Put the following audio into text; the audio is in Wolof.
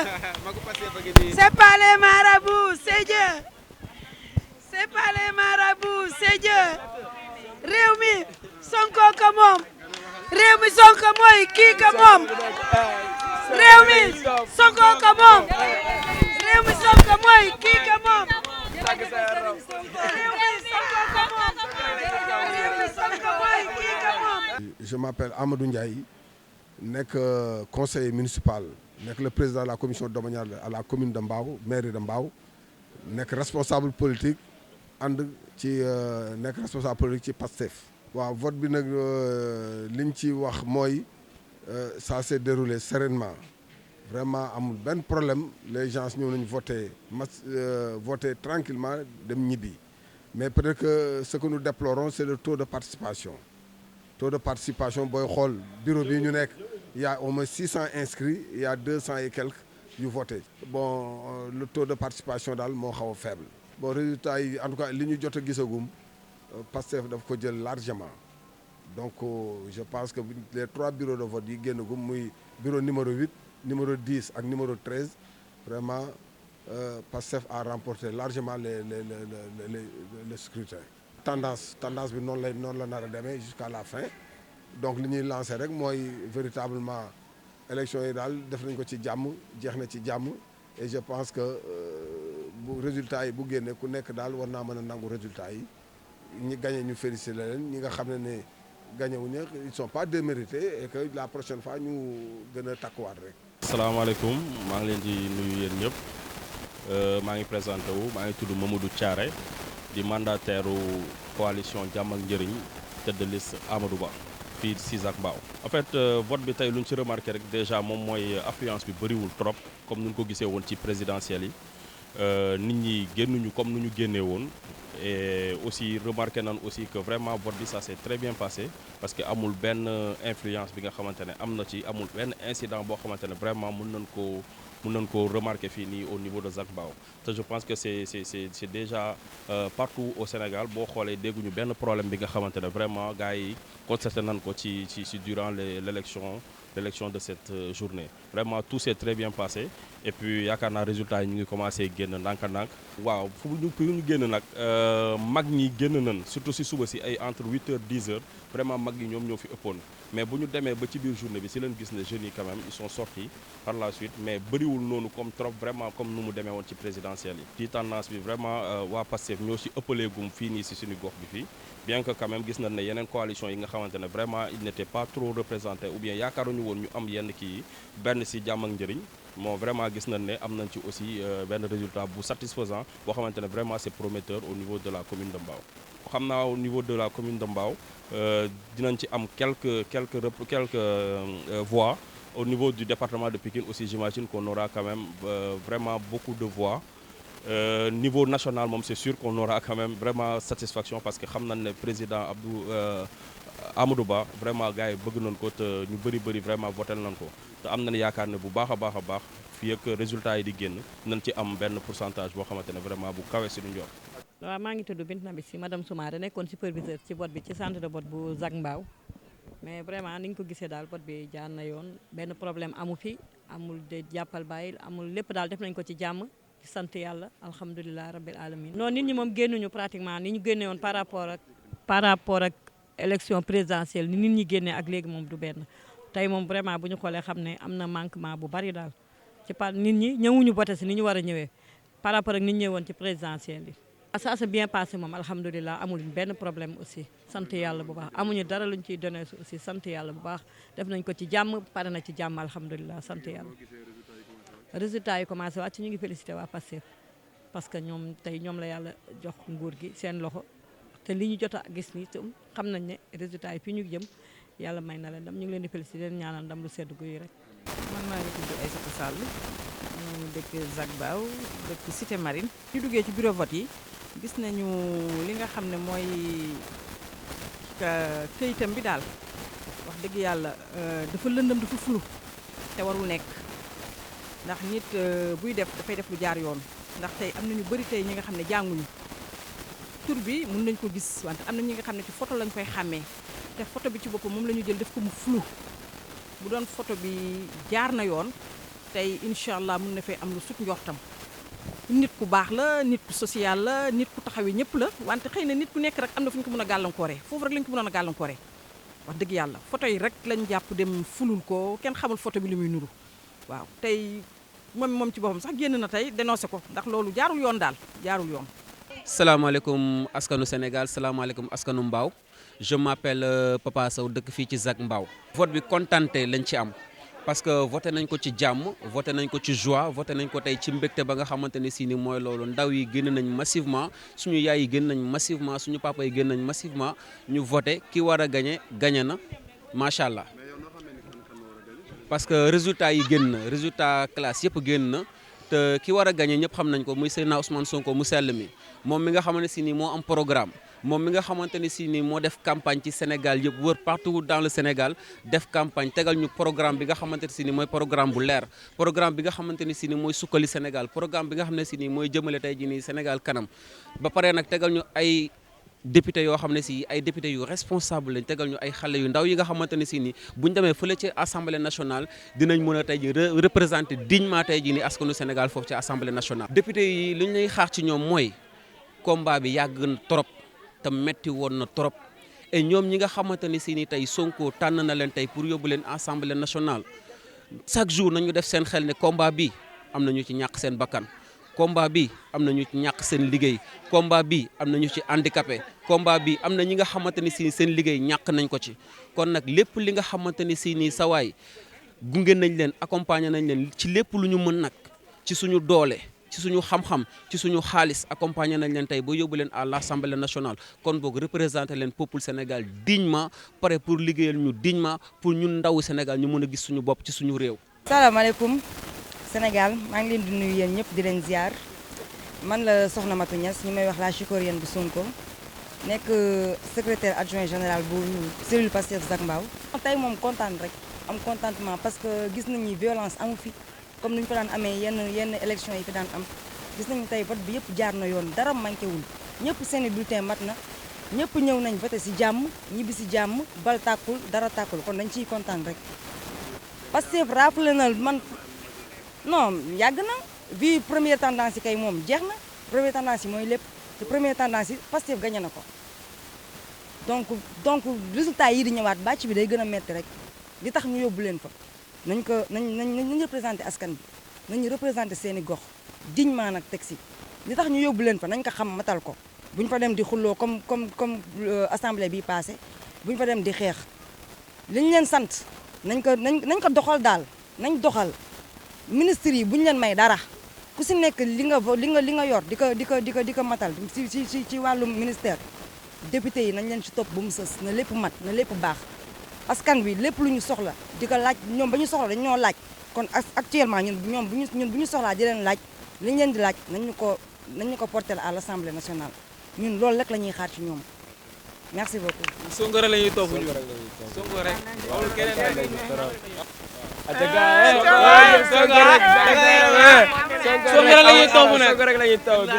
C'est pas les marabouts, c'est Dieu. C'est pas les marabouts, c'est Dieu. réew mi Sonko ko moom. réew mi Sonko mooy kii ko moom. réew mi Sonko ko moom. réew mi Sonko mooy kii ko moom. réew mi Sonko ko moom. réew mi Sonko mooy kii ko moom. Je m'appelle Amadou Ndiaye, nekk conseiller municipal, nekk le président de la commission domaniale à la commune de Mbao, mairie de Mbao, nekk responsable politique ànd ci nekk responsable politique ci PASTEF. waaw vote bi nag liñ ci wax mooy ça s'est déroulé sereinement vraiment amul benn problème les gens ñëw nañu voter tranquillement dem ñibbi mais peut-être que ce que nous déplorons c'est le taux de participation. Taux de participation booy xool bureau bi ñu nekk il y a au moins 600 inscrits il y a 200 et quelques yu voté bon le taux de participation daal moo xaw a faible. bon résultat yi en tout cas li ñu jot a gisagum Pastef daf ko jël largement donc je pense que les 3 bureaux de vote yi génnagum muy bureau numéro 8 numéro 10 ak numéro 13 vraiment Pastef a remporté largement le scrutin. tendance bi noonu la nar a demee jusqu'à la fin donc li ñuy lancer rek mooy véritablement élection yi daal def nañ ko ci jàmm jeex na ci jàmm et je pense que bu résultat yi bu génnee ku nekk daal war naa mën a nangu résultat yi ñi gagné ñu féliciter leen ñi nga xam ne gagné wuñu ils sont pas démérités et que la prochaine fois ñu gën a takkuwaat rek. asalaamaaleykum maa ngi leen di nuyu yéen ñëpp maa ngi présenté wu maa ngi tudd Mamadou Thiaré di mandataire coalition Jàmm ak Njëriñ tête de liste Amadou Ba fii si Zac Mbao. en fait vote bi tey lu ñu ci remarqué rek déjà moom mooy affluence bi bëriwul trop comme nu ñu ko gisee woon ci présidentielle yi nit ñi génnuñu comme nu ñu génnee woon et aussi remarqué nañ aussi que vraiment vote bi ça s'est très bien passé parce que amul benn influence bi nga xamante ne am na ci amul benn incident boo xamante ne vraiment mën nañ ko remarquer fii nii au niveau de Zac Mbao te je pense que c'est déjà partout au Sénégal boo xoolee dégguñu benn problème bi nga xamante ne vraiment gars yi constaté nañ ko ci durant l'élection de cette journée vraiment tout s'est très bien passé et puis yaakaar naa résultat yi ñu ngi commencé génn ndànk-ndànk. waaw fu ñu génn nag mag ñi génn nañ surtout si suba si ay entre 8h 10h vraiment mag ñi ñoom ñoo fi ëppoon mais bu ñu demee ba ci biir journée bi si leen gis ne jeunes yi quand même ils sont sortis par la suite mais bëriwul noonu comme trop vraiment comme nu mu demee woon ci présidentielle yi. ci tendance bi vraiment waa Pastef ñoo si ëppaleegum fii nii si suñu gox bi fii bien que quand même gis nañ ne yeneen coalition yi nga xamante ne vraiment ils n'étaient pas trop représentés ou bien yaakaaruñu woon ñu am yenn kii benn si Jàmm ak Njëriñ bon vraiment gis nañ ne am nañ ci aussi benn résultat bu satisfaisant boo xamante ne vraiment c'est prometteur au niveau de la commune de Mbao. xam naa au niveau de la commune de Mbao dinañ ci am quelques voix au niveau du département de Pikine aussi j'imagine qu'on aura quand même vraiment beaucoup de voix. Niveau national moom c'est sûr qu'on aura quand même vraiment satisfaction parce que xam nañ ne président Amadou Ba vraiment gars yi bëgg nañ ko te ñu bëri vraiment voté nañ ko te am nañ yaakaar ne bu baax a baax fii ak résultat yi di génn nañ ci am benn pourcentage boo xamante ne vraiment bu kawe si lu njort. waaw maa ngi tudd Binta Nabi si madame Soumaré nekkoon superviseur ci vote bi ci centre de vote bu Zac Mbao mais vraiment ni ñu ko gisee daal vote bi jaar na yoon benn problème amu fi amul de jàppal bàyyil amul lépp daal def nañ ko ci jàmm. sant yàlla alhamdulilah rabbil alamin non nit ñi moom génnuñu pratiquement ni ñu génne woon par rapport ak élection présidentielle ni nit ñi génnee ak léegi moom du benn tey moom vraiment bu ñu xoolee xam ne am na manquement bu bari daal ci par nit ñi ñëwuñu voté si ni ñu war a ñëwee par rapport ak nit ñi ñëwoon ci présidentielle yi. ça s'est bien passé moom alhamdulilah amul benn problème aussi sant yàlla bu baax amuñu dara luñ ciy donné aussi sant yàlla bu baax def nañ ko ci jàmm pare na ci jàmm alhamdulilah sant yàlla. résultat yi commencé wàcc ñu ngi félicité waa Pastef parce que ñoom tey ñoom la yàlla jox nguur gi seen loxo te li ñu jot a gis ni tam xam nañ ne résultat yi fii ñu jëm yàlla may na leen ndam ñu ngi leen di félicité leen ñaanal ndam lu sedd guy rek. man maa ngi tudd Aïssatou Sall ñu dëkk Zac Mbao dëkk Cité Marine. ñu duggee ci bureau vote yi gis nañu li nga xam ne mooy këyitam bi daal wax dëgg yàlla dafa lëndëm dafa flou te warul nekk. ndax nit buy def dafay def lu jaar yoon ndax tey am na ñu bëri tey ñi nga xam ne jànguñu tur bi mën nañ ko gis wante am na ñi nga xam ne ci photo lañ koy xàmmee te photo bi ci boppam moom la ñu jël def ko mu flou bu doon photo bi jaar na yoon tey incha allah mun na fee am lu sut njortam. Nit ku baax la nit ku social la nit ku taxawee ñëpp la wante xëy na nit ku nekk rek am na fu ñu ko mën a gàllankooree foofu rek lañu ko mënoon a gàllankooree wax dëgg yàlla photo yi rek lañ jàpp dem fulul ko kenn xamul photo bi li muy nuru waaw tey moom ci boppam sax génn na tey dénoncé ko ndax loolu jaarul yoon daal jaarul yoon. salaamaaleykum askanu Sénégal salaamaaleykum askanu Mbao je m'appelle Papa Sow dëkk fii ci Zac Mbao. vote bi contenté lañ ci am. parce que voté nañ ko ci jàmm voté nañ ko ci joie voté nañ ko tey ci mbégte ba nga xamante ne si ni mooy loolu ndaw yi génn nañ massivement suñu yaay yi génn nañ massivement suñu papa yi génn nañ massivement ñu voté ki war a gagné na macha allah. parce que résultat yi génn na résultat classe yëpp génn na te ki war a gagné ñëpp xam nañ ko muy Seydina Ousmane Sonko mu sell mi moom mi nga xamante si ni moo am programme. moom mi nga xamante ni si ni moo def campagne ci Sénégal yëpp wër partout dans le Sénégal def campagne tegal ñu programme bi nga xamante ni si ni mooy programme bu leer programme bi nga xamante ni si ni mooy sukkali Sénégal programme bi nga xam ne si ni mooy jëmale tey jii nii Sénégal kanam ba pare nag tegal ñu ay député yoo xam ne si ay député yu responsable lañ tegal ñu ay xale yu ndaw yi nga xamante ne si ni buñ demee fële ci assemblée nationale dinañ mën a tey ji représenter dignement tey jii nii askanu Sénégal foofu ci assemblée nationale. député yi li ñu lay xaar ci ñoom mooy combat bi yàgg na trop. te metti woon na trop et ñoom ñi nga xamante ni si ni tey Sonko tànn na leen tey pour yóbbu leen assemblée nationale chaque jour nañu def seen xel ne combat bi am na ñu ci ñàkk seen bakkan combat bi am na ñu ci ñàkk seen liggéey combat bi am na ñu ci handicapé combat bi am na ñi nga xamante ni si seen liggéey ñàkk nañ ko ci kon nag lépp li nga xamante ni si nii sawaay gunge nañ leen accompagner nañ leen ci lépp lu ñu mën nag ci suñu doole ci suñu xam-xam ci suñu xaalis accompagner nañ leen tey ba yóbbu leen à l'Assemblée nationale kon boog représenter leen peuple Sénégal dignement pare pour liggéeyal ñu dignement pour ñun ndawu Sénégal ñu mën a gis suñu bopp ci suñu réew. salaamaaleykum Sénégal maa ngi leen di nuyu yéen ñëpp di leen ziar man la Soxna Matou Niass ñu may wax la chicorienne bu Sonko nekk secrétaire adjoint général bu cellule Pastef Zac Mbao. tey moom kontaan rek am contentement parce que gis nañu violence amu fi. comme ni ñu ko daan amee yenn élection yi fi daan am gis nañu tey vote bi yëpp jaar na yoon dara manqué wul ñëpp seeni bulletin mat na ñëpp ñëw nañ voté si jàmm ñibbi si jàmm bal tàkkul dara tàkkul kon dañ ciy kontaan rek. Pastef rappelé na man non yàgg na vi première tendance yi kay moom jeex na première tendance yi mooy lépp te première tendance yi Pastef gagné na ko donc résultat yi di ñëwaat bàcc bi day gën a metti rek li tax ñu yóbbu leen fa. nañ représenté askan bi nañu représenté seeni gox dignement nag teg si li tax ñu yóbbu leen fa nañ ko xam matal ko buñ fa dem di xulloo comme assemblée bi passé buñ fa dem di xeex li ñu leen sant nañ ko doxal daal nañ doxal ministre yi buñu leen may dara ku si nekk li nga yor di ko matal ci wàllum ministère député yi nañ leen ci topp ba mu sës na lépp mat na lépp baax askan bi lépp lu ñu soxla di ko laaj ñoom ba ñu soxla dañu ñoo laaj kon actuellement ñun bu ñu soxlaa di leen laaj li ñu leen di laaj nañ ñu ko porter à l'Assemblée nationale ñun loolu rek la ñuy xaar ci ñoom merci beaucoup. Sonko rek la ñuy topp ñu Sonko rek amul keneen rek. Sonko rek la ñuy topp nag.